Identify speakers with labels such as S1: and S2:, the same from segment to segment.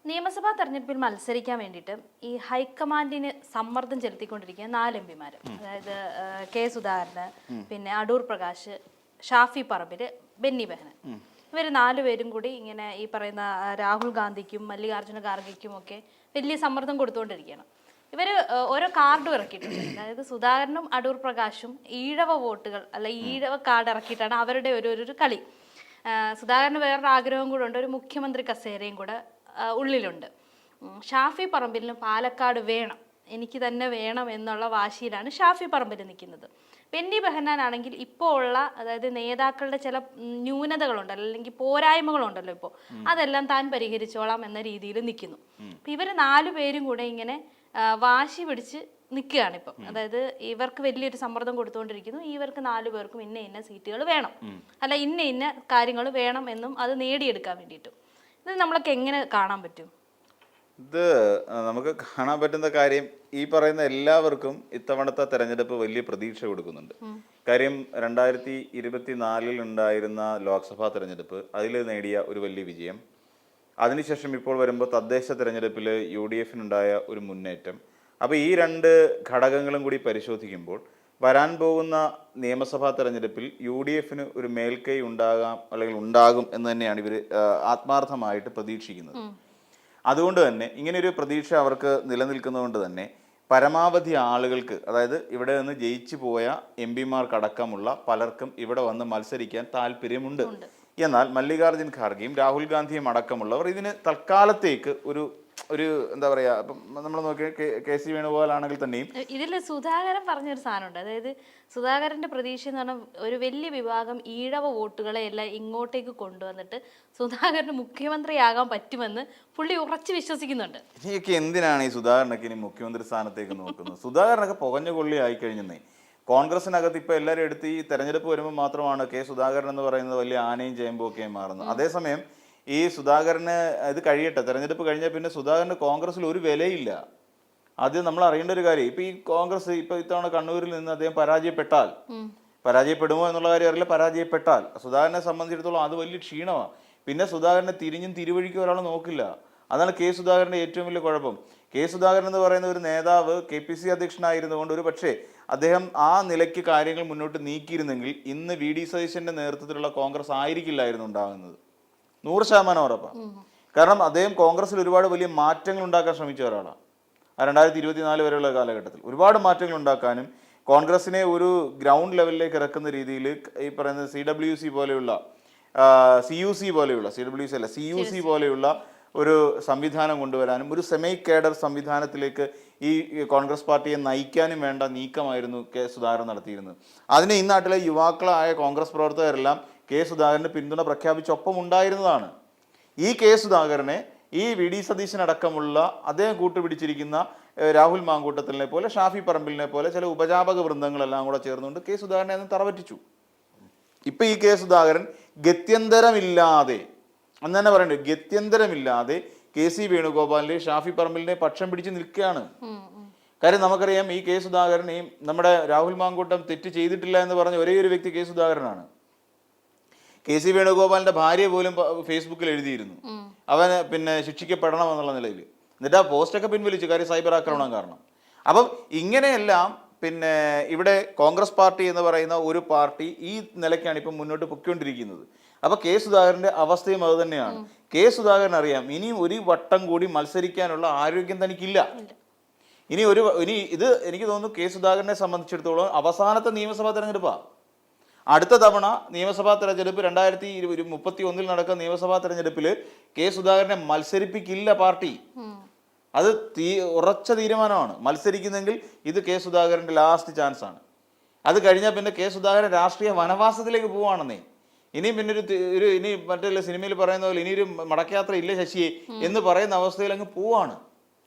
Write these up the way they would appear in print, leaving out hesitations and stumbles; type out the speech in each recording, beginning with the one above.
S1: നിയമസഭാ തെരഞ്ഞെടുപ്പിൽ മത്സരിക്കാൻ വേണ്ടിയിട്ട് ഈ ഹൈക്കമാൻഡിന് സമ്മർദ്ദം ചെലുത്തിക്കൊണ്ടിരിക്കുക 4 എംപിമാർ, അതായത് കെ സുധാകരന്, പിന്നെ അടൂർ പ്രകാശ്, ഷാഫി പറമ്പില്, ബെന്നി ബെഹനാൻ. ഇവർ 4 പേരും കൂടി ഇങ്ങനെ ഈ പറയുന്ന രാഹുൽ ഗാന്ധിക്കും മല്ലികാർജ്ജുന ഖാർഗെക്കും ഒക്കെ വലിയ സമ്മർദ്ദം കൊടുത്തുകൊണ്ടിരിക്കുകയാണ്. ഇവർ ഓരോ കാർഡും ഇറക്കിയിട്ടുണ്ട്. അതായത് സുധാകരനും അടൂർ പ്രകാശും ഈഴവ വോട്ടുകൾ അല്ല ഈഴവ കാർഡ് ഇറക്കിയിട്ടാണ് അവരുടെ ഒരു കളി. സുധാകരന് വേറൊരു ആഗ്രഹം കൂടെ ഉണ്ട്, ഒരു മുഖ്യമന്ത്രി കസേരയും കൂടെ ഉള്ളിലുണ്ട്. ഷാഫി പറമ്പിലിന് പാലക്കാട് വേണം, എനിക്ക് തന്നെ വേണം എന്നുള്ള വാശിയിലാണ് ഷാഫി പറമ്പിൽ നിൽക്കുന്നത്. ബെന്നി ബെഹനാനാണെങ്കിൽ ഇപ്പോൾ ഉള്ള, അതായത് നേതാക്കളുടെ ചില ന്യൂനതകളുണ്ടല്ലോ അല്ലെങ്കിൽ പോരായ്മകളുണ്ടല്ലോ ഇപ്പോൾ, അതെല്ലാം താൻ പരിഹരിച്ചോളാം എന്ന രീതിയിൽ നിൽക്കുന്നു. അപ്പം ഇവർ 4 പേരും കൂടെ ഇങ്ങനെ വാശി പിടിച്ച് നിൽക്കുകയാണ് ഇപ്പം. അതായത് ഇവർക്ക് വലിയൊരു സമ്മർദ്ദം കൊടുത്തുകൊണ്ടിരിക്കുന്നു, ഇവർക്ക് 4 പേർക്കും ഇന്ന സീറ്റുകൾ വേണം, അല്ല ഇന്ന കാര്യങ്ങൾ വേണം എന്നും അത് നേടിയെടുക്കാൻ വേണ്ടിയിട്ടും. ഇത് നമ്മളൊക്കെ എങ്ങനെ കാണാൻ പറ്റും?
S2: ഇത് നമുക്ക് കാണാൻ പറ്റുന്ന കാര്യം, ഈ പറയുന്ന എല്ലാവർക്കും ഇത്തവണത്തെ തെരഞ്ഞെടുപ്പ് വലിയ പ്രതീക്ഷ കൊടുക്കുന്നുണ്ട്. കാര്യം 2024 ഉണ്ടായിരുന്ന ലോക്സഭാ തെരഞ്ഞെടുപ്പ്, അതിൽ നേടിയ ഒരു വലിയ വിജയം, അതിനുശേഷം ഇപ്പോൾ വരുമ്പോൾ തദ്ദേശ തെരഞ്ഞെടുപ്പിൽ UDF-നുണ്ടായ ഒരു മുന്നേറ്റം. അപ്പോൾ ഈ 2 ഘടകങ്ങളും കൂടി പരിശോധിക്കുമ്പോൾ വരാൻ പോകുന്ന നിയമസഭാ തെരഞ്ഞെടുപ്പിൽ UDF-ന് ഒരു മേൽക്കൈ ഉണ്ടാകാം അല്ലെങ്കിൽ ഉണ്ടാകും എന്ന് തന്നെയാണ് ഇവർ ആത്മാർത്ഥമായിട്ട് പ്രതീക്ഷിക്കുന്നത്. അതുകൊണ്ട് തന്നെ ഇങ്ങനെയൊരു പ്രതീക്ഷ അവർക്ക് നിലനിൽക്കുന്നതുകൊണ്ട് തന്നെ പരമാവധി ആളുകൾക്ക്, അതായത് ഇവിടെ നിന്ന് ജയിച്ചു പോയ എംപിമാർക്കടക്കമുള്ള പലർക്കും ഇവിടെ വന്ന് മത്സരിക്കാൻ താല്പര്യമുണ്ട്. എന്നാൽ മല്ലികാർജ്ജുൻ ഖാർഗെയും രാഹുൽ ഗാന്ധിയും അടക്കമുള്ളവർ ഇതിന് തൽക്കാലത്തേക്ക് ഒരു എന്താ പറയാ, ഇപ്പം നമ്മൾ നോക്കിയ കെ സി വേണുഗോപാലാണെങ്കിൽ തന്നെയും
S1: ഇതിൽ സുധാകരൻ പറഞ്ഞൊരു സാധനമുണ്ട്. അതായത് സുധാകരന്റെ പ്രതീക്ഷ എന്ന് പറഞ്ഞാൽ ഒരു വലിയ വിഭാഗം ഈഴവ വോട്ടുകളെ എല്ലാം ഇങ്ങോട്ടേക്ക് കൊണ്ടുവന്നിട്ട് സുധാകരന് മുഖ്യമന്ത്രിയാകാൻ പറ്റുമെന്ന് പുള്ളി ഉറച്ചു വിശ്വസിക്കുന്നുണ്ട്.
S2: ഇനിയൊക്കെ എന്തിനാണ് ഈ സുധാകരനൊക്കെ ഇനി മുഖ്യമന്ത്രി സ്ഥാനത്തേക്ക് നോക്കുന്നത്? സുധാകരനൊക്കെ പുകഞ്ഞ കൊള്ളി ആയിക്കഴിഞ്ഞെന്നേ. കോൺഗ്രസിനകത്ത് ഇപ്പൊ എല്ലാവരും എടുത്ത് ഈ തെരഞ്ഞെടുപ്പ് വരുമ്പോൾ മാത്രമാണ് കെ സുധാകരൻ എന്ന് പറയുന്നത് വലിയ ആനയും ചേമ്പും ഒക്കെ മാറുന്നത്. അതേസമയം ഈ സുധാകരന് ഇത് കഴിയട്ടെ, തെരഞ്ഞെടുപ്പ് കഴിഞ്ഞാൽ പിന്നെ സുധാകരന് കോൺഗ്രസിൽ ഒരു വിലയില്ല. അത് നമ്മൾ അറിയേണ്ട ഒരു കാര്യം. ഇപ്പൊ ഈ കോൺഗ്രസ് ഇപ്പൊ ഇത്തവണ കണ്ണൂരിൽ നിന്ന് അദ്ദേഹം പരാജയപ്പെടുമോ എന്നുള്ള കാര്യം അറിയില്ല. പരാജയപ്പെട്ടാൽ സുധാകരനെ സംബന്ധിച്ചിടത്തോളം അത് വലിയ ക്ഷീണമാണ്. പിന്നെ സുധാകരനെ തിരിഞ്ഞും തിരുവഴിക്കും ഒരാൾ നോക്കില്ല. അതാണ് കെ സുധാകരന്റെ ഏറ്റവും വലിയ കുഴപ്പം. കെ സുധാകരൻ എന്ന് പറയുന്ന ഒരു നേതാവ് KPC അധ്യക്ഷനായിരുന്നുകൊണ്ട് ഒരു പക്ഷേ അദ്ദേഹം ആ നിലയ്ക്ക് കാര്യങ്ങൾ മുന്നോട്ട് നീക്കിയിരുന്നെങ്കിൽ ഇന്ന് VD സതീശന്റെ നേതൃത്വത്തിലുള്ള കോൺഗ്രസ് ആയിരിക്കില്ലായിരുന്നു ഉണ്ടാകുന്നത്. 100% ഉറപ്പാണ്. കാരണം അദ്ദേഹം കോൺഗ്രസിൽ ഒരുപാട് വലിയ മാറ്റങ്ങൾ ഉണ്ടാക്കാൻ ശ്രമിച്ച ഒരാളാണ്. 2024 വരെയുള്ള കാലഘട്ടത്തിൽ ഒരുപാട് മാറ്റങ്ങൾ ഉണ്ടാക്കാനും കോൺഗ്രസിനെ ഒരു ഗ്രൗണ്ട് ലെവലിലേക്ക് ഇറക്കുന്ന രീതിയിൽ ഈ പറയുന്ന CWC പോലെയുള്ള CUC പോലെയുള്ള ഒരു സംവിധാനം കൊണ്ടുവരാനും ഒരു സെമി കേഡർ സംവിധാനത്തിലേക്ക് ഈ കോൺഗ്രസ് പാർട്ടിയെ നയിക്കാനും വേണ്ട നീക്കമായിരുന്നു കെ സുധാകരൻ നടത്തിയിരുന്നത്. അതിന് ഈ നാട്ടിലെ യുവാക്കളായ കോൺഗ്രസ് പ്രവർത്തകരെല്ലാം കെ സുധാകരന് പിന്തുണ പ്രഖ്യാപിച്ചൊപ്പം ഉണ്ടായിരുന്നതാണ്. ഈ കെ സുധാകരനെ ഈ VD സതീശനടക്കമുള്ള അദ്ദേഹം കൂട്ടുപിടിച്ചിരിക്കുന്ന രാഹുൽ മാങ്കൂട്ടത്തിനെ പോലെ ഷാഫി പറമ്പിലിനെ പോലെ ചില ഉപജാപക വൃന്ദങ്ങളെല്ലാം കൂടെ ചേർന്നുകൊണ്ട് കെ സുധാകരനെ അന്ന് തറപറ്റിച്ചു. ഇപ്പൊ ഈ കെ സുധാകരൻ ഗത്യന്തരമില്ലാതെ അന്ന് തന്നെ പറയണ്ടേ, ഗത്യന്തരമില്ലാതെ KC വേണുഗോപാലിന്റെ ഷാഫി പറമ്പിലിനെ പക്ഷം പിടിച്ച് നിൽക്കുകയാണ്. കാര്യം നമുക്കറിയാം, ഈ കെ സുധാകരൻ ഈ നമ്മുടെ രാഹുൽ മാങ്കൂട്ടം തെറ്റ് ചെയ്തിട്ടില്ല എന്ന് പറഞ്ഞ ഒരേ ഒരു വ്യക്തി കെ സുധാകരനാണ്. KC വേണുഗോപാലിന്റെ ഭാര്യ പോലും ഫേസ്ബുക്കിൽ എഴുതിയിരുന്നു അവന് പിന്നെ ശിക്ഷിക്കപ്പെടണം എന്നുള്ള നിലയിൽ. എന്നിട്ട് ആ പോസ്റ്റൊക്കെ പിൻവലിച്ചു, കാര്യം സൈബർ ആക്രമണം കാരണം. അപ്പം ഇങ്ങനെയെല്ലാം പിന്നെ ഇവിടെ കോൺഗ്രസ് പാർട്ടി എന്ന് പറയുന്ന ഒരു പാർട്ടി ഈ നിലയ്ക്കാണ് ഇപ്പം മുന്നോട്ട് പൊയ്ക്കൊണ്ടിരിക്കുന്നത്. അപ്പൊ കെ സുധാകരന്റെ അവസ്ഥയും അത് തന്നെയാണ്. കെ സുധാകരൻ അറിയാം ഇനിയും ഒരു വട്ടം കൂടി മത്സരിക്കാനുള്ള ആരോഗ്യം തനിക്കില്ല. ഇനി ഇത് എനിക്ക് തോന്നുന്നു കെ സുധാകരനെ സംബന്ധിച്ചിടത്തോളം അവസാനത്തെ നിയമസഭാ തെരഞ്ഞെടുപ്പാണ്. അടുത്ത തവണ നിയമസഭാ തെരഞ്ഞെടുപ്പ് 2031 നടക്കുന്ന നിയമസഭാ തെരഞ്ഞെടുപ്പിൽ കെ സുധാകരനെ മത്സരിപ്പിക്കില്ല പാർട്ടി. അത് ഉറച്ച തീരുമാനമാണ്. മത്സരിക്കുന്നെങ്കിൽ ഇത് കെ സുധാകരന്റെ ലാസ്റ്റ് ചാൻസ് ആണ്. അത് കഴിഞ്ഞാൽ പിന്നെ കെ സുധാകരൻ രാഷ്ട്രീയ വനവാസത്തിലേക്ക് പോവാണെന്നേ. ഇനിയും പിന്നെ ഇനി മറ്റേ സിനിമയിൽ പറയുന്ന പോലെ ഇനിയൊരു മടക്കയാത്ര ഇല്ല ശശിയെ എന്ന് പറയുന്ന അവസ്ഥയിൽ അങ്ങ് പോവാണ്.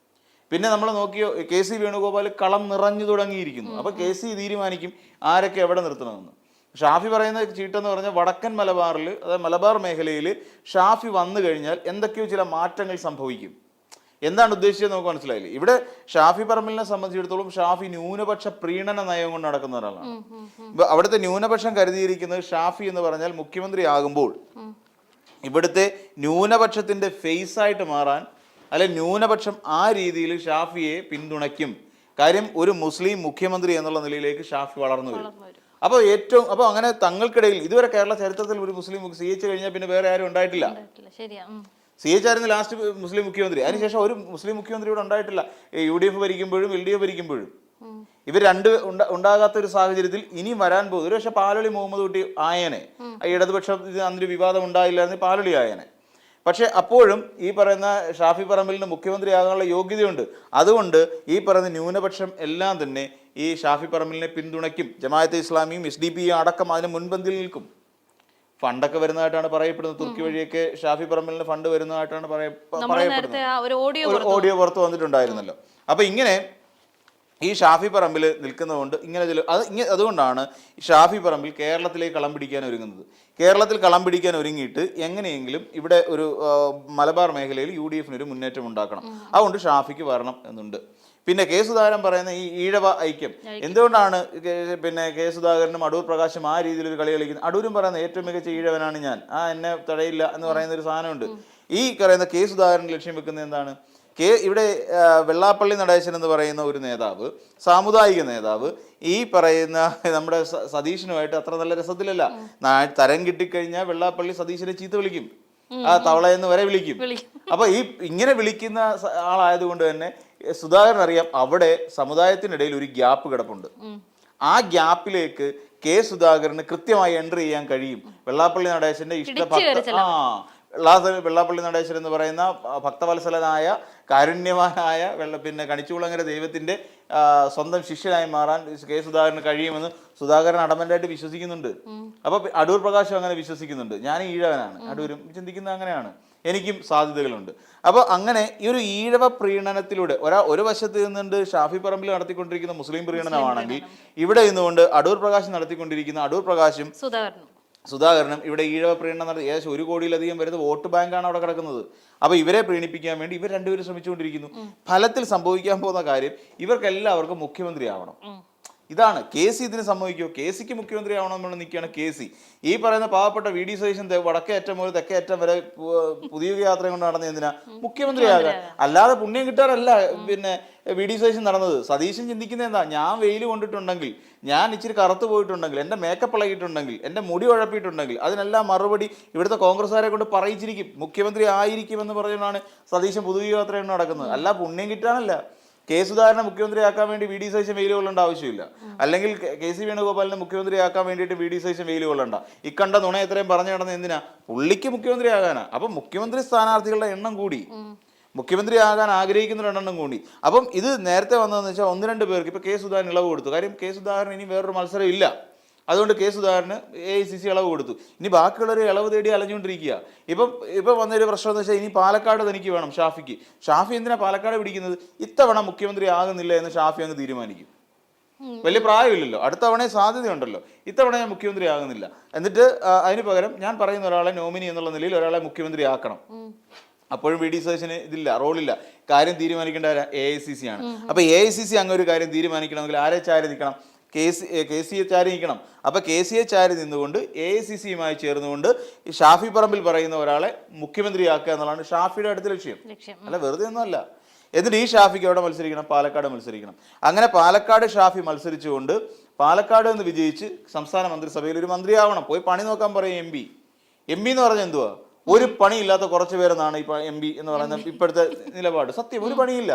S2: പിന്നെ നമ്മൾ നോക്കിയോ, KC വേണുഗോപാൽ കളം നിറഞ്ഞു തുടങ്ങിയിരിക്കുന്നു. അപ്പൊ KC തീരുമാനിക്കും ആരൊക്കെ എവിടെ നിർത്തണമെന്ന്. ഷാഫി പറയുന്ന ചീട്ടെന്ന് പറഞ്ഞാൽ വടക്കൻ മലബാറിൽ, അതായത് മലബാർ മേഖലയിൽ ഷാഫി വന്നു കഴിഞ്ഞാൽ എന്തൊക്കെയോ ചില മാറ്റങ്ങൾ സംഭവിക്കും. എന്താണ് ഉദ്ദേശിച്ചത് നമുക്ക് മനസ്സിലായില്ലേ? ഇവിടെ ഷാഫി പറമ്പിലിനെ സംബന്ധിച്ചിടത്തോളം ഷാഫി ന്യൂനപക്ഷ പ്രീണന നയം കൊണ്ട് നടക്കുന്ന ഒരാളാണ്. അവിടുത്തെ ന്യൂനപക്ഷം കരുതിയിരിക്കുന്നത് ഷാഫി എന്ന് പറഞ്ഞാൽ മുഖ്യമന്ത്രി ആകുമ്പോൾ ഇവിടുത്തെ ന്യൂനപക്ഷത്തിന്റെ ഫേസ് ആയിട്ട് മാറാൻ അല്ലെ ന്യൂനപക്ഷം ആ രീതിയിൽ ഷാഫിയെ പിന്തുണയ്ക്കും. കാര്യം ഒരു മുസ്ലിം മുഖ്യമന്ത്രി എന്നുള്ള നിലയിലേക്ക് ഷാഫി വളർന്നു വരും. അപ്പോൾ അങ്ങനെ തങ്ങൾക്കിടയിൽ ഇതുവരെ കേരള ചരിത്രത്തിൽ ഒരു മുസ്ലിം CH കഴിഞ്ഞാൽ പിന്നെ വേറെ ആരും ഉണ്ടായിട്ടില്ല. CH ആയിരുന്നു ലാസ്റ്റ് മുസ്ലിം മുഖ്യമന്ത്രി. അതിനുശേഷം ഒരു മുസ്ലിം മുഖ്യമന്ത്രി ഇവിടെ ഉണ്ടായിട്ടില്ല. UDF ഭരിക്കുമ്പോഴും LDF ഭരിക്കുമ്പോഴും. ഇവർ രണ്ട് ഉണ്ടാകാത്ത ഒരു സാഹചര്യത്തിൽ ഇനി വരാൻ പോകും. ഒരു പക്ഷെ പാലൊളി മുഹമ്മദ് കുട്ടി ആയനെ, ഇടതുപക്ഷം അന്നൊരു വിവാദം ഉണ്ടായില്ലായിരുന്നു, പാലൊളി ആയനെ. പക്ഷെ അപ്പോഴും ഈ പറയുന്ന ഷാഫി പറമ്പിലിന് മുഖ്യമന്ത്രിയാകാനുള്ള യോഗ്യതയുണ്ട്. അതുകൊണ്ട് ഈ പറയുന്ന ന്യൂനപക്ഷം എല്ലാം തന്നെ ഈ ഷാഫി പറമ്പിലിനെ പിന്തുണയ്ക്കും. ജമാഅത്തെ ഇസ്ലാമിയും SDP അടക്കം അതിന് മുൻപന്തിയിൽ നിൽക്കും. ഫണ്ടൊക്കെ വരുന്നതായിട്ടാണ് പറയപ്പെടുന്നത്. തുർക്കി വഴിയൊക്കെ ഷാഫി പറമ്പിലിന് ഫണ്ട് വരുന്നതായിട്ടാണ് പറയപ്പെടുന്നത്. ഓഡിയോ പുറത്ത് വന്നിട്ടുണ്ടായിരുന്നല്ലോ. അപ്പൊ ഇങ്ങനെ ഈ ഷാഫി പറമ്പിൽ നിൽക്കുന്നതുകൊണ്ട് അതുകൊണ്ടാണ് ഷാഫി പറമ്പിൽ കേരളത്തിലേക്ക് കളം പിടിക്കാൻ ഒരുങ്ങുന്നത്. കേരളത്തിൽ കളം പിടിക്കാൻ ഒരുങ്ങിയിട്ട് എങ്ങനെയെങ്കിലും ഇവിടെ ഒരു മലബാർ മേഖലയിൽ UDF ഒരു മുന്നേറ്റം ഉണ്ടാക്കണം. അതുകൊണ്ട് ഷാഫിക്ക് വരണം എന്നുണ്ട്. പിന്നെ കെ സുധാകരൻ പറയുന്ന ഈ ഈഴവ ഐക്യം എന്തുകൊണ്ടാണ് പിന്നെ കെ സുധാകരനും അടൂർ പ്രകാശും ആ രീതിയിൽ ഒരു കളി കളിക്കുന്നത്? അടൂരും പറയുന്ന ഏറ്റവും മികച്ച ഈഴവനാണ് ഞാൻ, എന്നെ തടയില്ല എന്ന് പറയുന്ന ഒരു സാധനമുണ്ട്. ഈ പറയുന്ന കെ സുധാകരൻ ലക്ഷ്യം വെക്കുന്നത് എന്താണ്? ഇവിടെ വെള്ളാപ്പള്ളി നടേശൻ എന്ന് പറയുന്ന ഒരു നേതാവ്, സാമുദായിക നേതാവ്, ഈ പറയുന്ന നമ്മുടെ സതീശനുമായിട്ട് അത്ര നല്ല രസത്തിലല്ല. തരം കിട്ടിക്കഴിഞ്ഞാൽ വെള്ളാപ്പള്ളി സതീശനെ ചീത്ത വിളിക്കും, തവളയെന്ന് വരെ വിളിക്കും. അപ്പൊ ഇങ്ങനെ വിളിക്കുന്ന ആളായതുകൊണ്ട് തന്നെ സുധാകരൻ അറിയാം അവിടെ സമുദായത്തിനിടയിൽ ഒരു ഗ്യാപ്പ് കിടപ്പുണ്ട്. ആ ഗ്യാപ്പിലേക്ക് കെ സുധാകരന് കൃത്യമായി എൻട്രി ചെയ്യാൻ കഴിയും. വെള്ളാപ്പള്ളി നടേശന്റെ വെള്ളാപ്പള്ളി നടേശൻ എന്ന് പറയുന്ന ഭക്തവത്സലനായ കാരുണ്യവാനായ പിന്നെ കണിച്ചുകുളങ്ങര ദൈവത്തിന്റെ സ്വന്തം ശിഷ്യനായി മാറാൻ കെ സുധാകരന് കഴിയുമെന്ന് സുധാകരൻ അടമന്റായിട്ട് വിശ്വസിക്കുന്നുണ്ട്. അപ്പൊ അടൂർ പ്രകാശും അങ്ങനെ വിശ്വസിക്കുന്നുണ്ട്. ഞാൻ ഈഴവനാണ്, അടൂരും ചിന്തിക്കുന്നത് അങ്ങനെയാണ്, എനിക്കും സാധ്യതകളുണ്ട്. അപ്പോൾ അങ്ങനെ ഈ ഒരു ഈഴവ പ്രീണനത്തിലൂടെ ഒരു വശത്ത് നിന്നുകൊണ്ട് ഷാഫി പറമ്പിൽ നടത്തിക്കൊണ്ടിരിക്കുന്ന മുസ്ലിം പ്രീണനമാണെങ്കിൽ ഇവിടെ നിന്നുകൊണ്ട് അടൂർ പ്രകാശ് നടത്തിക്കൊണ്ടിരിക്കുന്ന അടൂർ പ്രകാശും സുധാകരനും ഇവിടെ ഈഴവ പ്രീണനം നടത്തി ഏകദേശം 1 കോടിയിലധികം വരുന്ന വോട്ട് ബാങ്കാണ് അവിടെ കിടക്കുന്നത്. അപ്പൊ ഇവരെ പ്രീണിപ്പിക്കാൻ വേണ്ടി ഇവർ രണ്ടുപേരും ശ്രമിച്ചുകൊണ്ടിരിക്കുന്നു. ഫലത്തിൽ സംഭവിക്കാൻ പോകുന്ന കാര്യം ഇവർക്കെല്ലാവർക്കും മുഖ്യമന്ത്രി ആവണം. ഇതാണ്. KC ഇതിന് സമ്മതിക്കുമോ? KCക്ക് മുഖ്യമന്ത്രി ആവണമെന്ന് നിൽക്കുകയാണ് KC. ഈ പറയുന്ന പാവപ്പെട്ട VD സതീശൻ വടക്കേ അറ്റം മുതൽ തെക്കേ അറ്റം വരെ പുതിയ യാത്ര കൊണ്ട് നടന്ന എന്തിനാ? മുഖ്യമന്ത്രിയാകാൻ. അല്ലാതെ പുണ്യം കിട്ടാറല്ല പിന്നെ VD സതീശൻ നടന്നത്. സതീശൻ ചിന്തിക്കുന്നത് എന്താ? ഞാൻ വെയിൽ കൊണ്ടിട്ടുണ്ടെങ്കിൽ, ഞാൻ ഇച്ചിരി കറുത്തു പോയിട്ടുണ്ടെങ്കിൽ, എൻ്റെ മേക്കപ്പ് ഇളകിയിട്ടുണ്ടെങ്കിൽ, എൻ്റെ മുടി ഉഴപ്പിയിട്ടുണ്ടെങ്കിൽ അതിനെല്ലാം മറുപടി ഇവിടുത്തെ കോൺഗ്രസ്സുകാരെ കൊണ്ട് പറയിച്ചിരിക്കും. മുഖ്യമന്ത്രി ആയിരിക്കുമെന്ന് പറഞ്ഞുകൊണ്ടാണ് സതീശൻ പൊതുയാത്ര കൊണ്ട് നടക്കുന്നത്. അല്ല പുണ്യം കിട്ടാനല്ല. കെ സുധാകരനെ മുഖ്യമന്ത്രിയാക്കാൻ വേണ്ടി VD സതീശൻ വെയിൽ കൊള്ളേണ്ട ആവശ്യമില്ല. അല്ലെങ്കിൽ KC വേണുഗോപാലിനെ മുഖ്യമന്ത്രിയാക്കാൻ വേണ്ടിയിട്ട് VD സതീശൻ വെയിൽ കൊള്ളണ്ട. ഇക്കണ്ട നുണ എത്രയും പറഞ്ഞു നടന്നത് എന്തിനാ? പുള്ളിക്ക് മുഖ്യമന്ത്രിയാകാനാ. അപ്പം മുഖ്യമന്ത്രി സ്ഥാനാർത്ഥികളുടെ എണ്ണം കൂടി, മുഖ്യമന്ത്രിയാകാൻ ആഗ്രഹിക്കുന്നവരുടെ എണ്ണം കൂടി. അപ്പം ഇത് നേരത്തെ വന്നതെന്ന് വെച്ചാൽ 1-2 പേർക്ക് ഇപ്പൊ കെ സുധാകരൻ ഇളവ് കൊടുത്തു. കാര്യം കെ സുധാകരൻ ഇനി വേറൊരു മത്സരം ഇല്ല. അതുകൊണ്ട് കെ സുധാകരന് AICC ഇളവ് കൊടുത്തു. ഇനി ബാക്കിയുള്ളവർ ഇളവ് തേടി അലഞ്ഞുകൊണ്ടിരിക്കുക. ഇപ്പം വന്നൊരു പ്രശ്നം എന്ന് വെച്ചാൽ ഇനി പാലക്കാട് തനിക്ക് വേണം ഷാഫിക്ക്. ഷാഫി എന്തിനാ പാലക്കാട് പിടിക്കുന്നത്? ഇത്തവണ മുഖ്യമന്ത്രി ആകുന്നില്ല എന്ന് ഷാഫി അങ്ങ് തീരുമാനിക്കും. വലിയ പ്രായമില്ലല്ലോ, അടുത്ത തവണയെ സാധ്യതയുണ്ടല്ലോ. ഇത്തവണ ഞാൻ മുഖ്യമന്ത്രി ആകുന്നില്ല, എന്നിട്ട് അതിന് പകരം ഞാൻ പറയുന്ന ഒരാളെ നോമിനി എന്നുള്ള നിലയിൽ ഒരാളെ മുഖ്യമന്ത്രി ആക്കണം. അപ്പോഴും VD സതീശന് ഇതില്ല, റോളില്ല. കാര്യം തീരുമാനിക്കേണ്ട AICC ആണ്. അപ്പൊ AICC അങ്ങ് ഒരു കാര്യം തീരുമാനിക്കണമെങ്കിൽ ആരെ ചാരി നിൽക്കണം? KCയെ ചാരി നിൽക്കണം. അപ്പൊ KCയെ ചാരി നിന്നുകൊണ്ട് AICCയുമായി ചേർന്നുകൊണ്ട് ഷാഫി പറമ്പിൽ പറയുന്ന ഒരാളെ മുഖ്യമന്ത്രിയാക്കുക എന്നുള്ളതാണ് ഷാഫിയുടെ അടുത്ത ലക്ഷ്യം. അല്ല വെറുതെ ഒന്നുമല്ല. എന്നിട്ട് ഈ ഷാഫിക്ക് എവിടെ മത്സരിക്കണം? പാലക്കാട് മത്സരിക്കണം. അങ്ങനെ പാലക്കാട് ഷാഫി മത്സരിച്ചുകൊണ്ട് പാലക്കാട് നിന്ന് വിജയിച്ച് സംസ്ഥാന മന്ത്രിസഭയിൽ ഒരു മന്ത്രിയാവണം. പോയി പണി നോക്കാൻ പറയും MP എന്ന് പറഞ്ഞാൽ എന്തുവാ? ഒരു പണിയില്ലാത്ത കുറച്ച് പേരെന്നാണ് ഇപ്പൊ MP എന്ന് പറയുന്ന ഇപ്പോഴത്തെ നിലപാട്. സത്യം, ഒരു പണിയില്ല.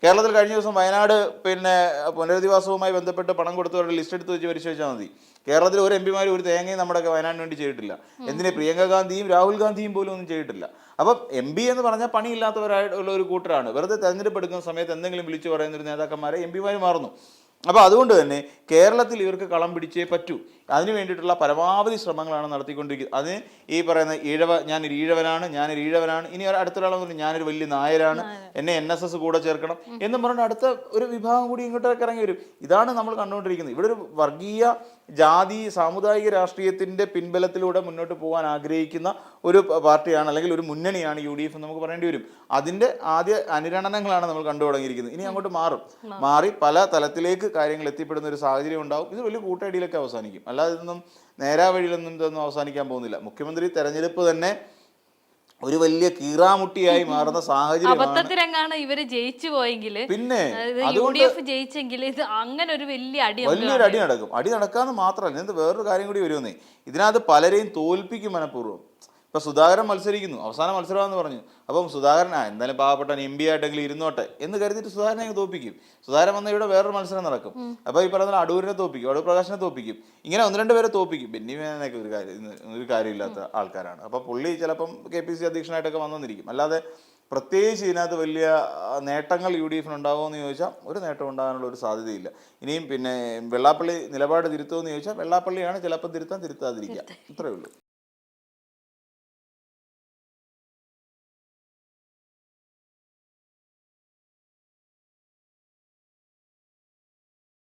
S2: കേരളത്തിൽ കഴിഞ്ഞ ദിവസം വയനാട് പിന്നെ പുനരധിവാസവുമായി ബന്ധപ്പെട്ട് പണം കൊടുത്തവരുടെ ലിസ്റ്റ് എടുത്ത് വെച്ച് പരിശോധിച്ചാൽ മതി. കേരളത്തിൽ ഒരു MP ഒരു തേങ്ങയും നമ്മുടെ വയനാടിന് വേണ്ടി ചെയ്തിട്ടില്ല. എന്തിനെ? പ്രിയങ്ക ഗാന്ധിയും രാഹുൽ ഗാന്ധിയും പോലും ഒന്നും ചെയ്തിട്ടില്ല. അപ്പം MP എന്ന് പറഞ്ഞാൽ പണിയില്ലാത്തവരായിട്ടുള്ള ഒരു കൂട്ടരാണ്. വെറുതെ തെരഞ്ഞെടുപ്പ് എടുക്കുന്ന സമയത്ത് എന്തെങ്കിലും വിളിച്ചു പറയുന്ന ഒരു നേതാക്കന്മാരെ MP മാറുന്നു. അപ്പോൾ അതുകൊണ്ട് തന്നെ കേരളത്തിൽ ഇവർക്ക് കളം പിടിച്ചേ പറ്റൂ. അതിന് വേണ്ടിയിട്ടുള്ള പരമാവധി ശ്രമങ്ങളാണ് നടത്തിക്കൊണ്ടിരിക്കുന്നത്. അതിന് ഈ പറയുന്ന ഞാനൊരു ഈഴവനാണ്, ഇനി അടുത്തൊരാളെന്ന് ഞാനൊരു വലിയ നായരാണ്, എന്നെ NSS കൂടെ ചേർക്കണം എന്നും പറഞ്ഞിട്ട് അടുത്ത ഒരു വിഭാഗം കൂടി ഇങ്ങോട്ടൊക്കെ ഇറങ്ങി വരും. ഇതാണ് നമ്മൾ കണ്ടുകൊണ്ടിരിക്കുന്നത്. ഇവിടെ ഒരു വർഗീയ ജാതി സാമുദായിക രാഷ്ട്രീയത്തിന്റെ പിൻബലത്തിലൂടെ മുന്നോട്ട് പോകാൻ ആഗ്രഹിക്കുന്ന ഒരു പാർട്ടിയാണ്, അല്ലെങ്കിൽ ഒരു മുന്നണിയാണ് UDF എന്ന് നമുക്ക് പറയേണ്ടി വരും. അതിന്റെ ആദ്യ അനുരണനങ്ങളാണ് നമ്മൾ കണ്ടു തുടങ്ങിയിരിക്കുന്നത്. ഇനി അങ്ങോട്ട് മാറി പല തലത്തിലേക്ക് കാര്യങ്ങൾ എത്തിപ്പെടുന്ന ഒരു സാഹചര്യം ഉണ്ടാവും. ഇത് വലിയ കൂട്ടയടിയിലൊക്കെ അവസാനിക്കും. അല്ലാതെ ഇതൊന്നും നേരാ വഴിയിലൊന്നും ഇതൊന്നും അവസാനിക്കാൻ പോകുന്നില്ല. മുഖ്യമന്ത്രി തെരഞ്ഞെടുപ്പ് തന്നെ ഒരു വലിയ കീറാമുട്ടിയായി മാറുന്ന സാഹചര്യമാണ്.
S1: അബദ്ധത്തിലെങ്ങാണ് ഇവര് ജയിച്ചു പോയെങ്കിൽ,
S2: പിന്നെ
S1: UDF ജയിച്ചെങ്കിൽ ഇത് അങ്ങനെ ഒരു വലിയൊരു
S2: അടി നടക്കും. അടി നടക്കാന്ന് മാത്രമല്ല, ഇത് വേറൊരു കാര്യം കൂടി വരുമെന്നേ, ഇതിനകത്ത് പലരെയും തോൽപ്പിക്കും മനഃപൂർവ്വം. ഇപ്പൊ സുധാകരൻ മത്സരിക്കുന്നു, അവസാന മത്സരമാണെന്ന് പറഞ്ഞു. അപ്പം സുധാകരൻ എന്തായാലും പാവപ്പെട്ട MP ആയിട്ടെങ്കിലും ഇരുന്നോട്ടെ എന്ന് കരുതിയിട്ട് സുധാകരനെ തോൽപ്പിക്കും. സുധാകരൻ വന്ന ഇവിടെ വേറൊരു മത്സരം നടക്കും. അപ്പൊ ഈ പറയുന്ന അടൂരിനെ തോൽപ്പിക്കും, അടൂർ പ്രകാശിനെ തോൽപ്പിക്കും, ഇങ്ങനെ 1-2 പേരെ തോൽപ്പിക്കും. ബെന്നി ബെഹനാനൊക്കെ ഒരു കാര്യമില്ലാത്ത ആൾക്കാരാണ്. അപ്പൊ പുള്ളി ചിലപ്പം KPCC അധ്യക്ഷനായിട്ടൊക്കെ വന്നിരിക്കും. അല്ലാതെ പ്രത്യേകിച്ച് ഇതിനകത്ത് വലിയ നേട്ടങ്ങൾ UDF ഉണ്ടാവുമോ എന്ന് ചോദിച്ചാൽ ഒരു നേട്ടം ഉണ്ടാകാനുള്ള ഒരു സാധ്യതയില്ല. ഇനിയും പിന്നെ വെള്ളാപ്പള്ളി നിലപാട് തിരുത്തുമോ എന്ന് ചോദിച്ചാൽ വെള്ളാപ്പള്ളിയാണ് ചിലപ്പോൾ തിരുത്താതിരിക്കുക, ഇത്രയേ ഉള്ളൂ.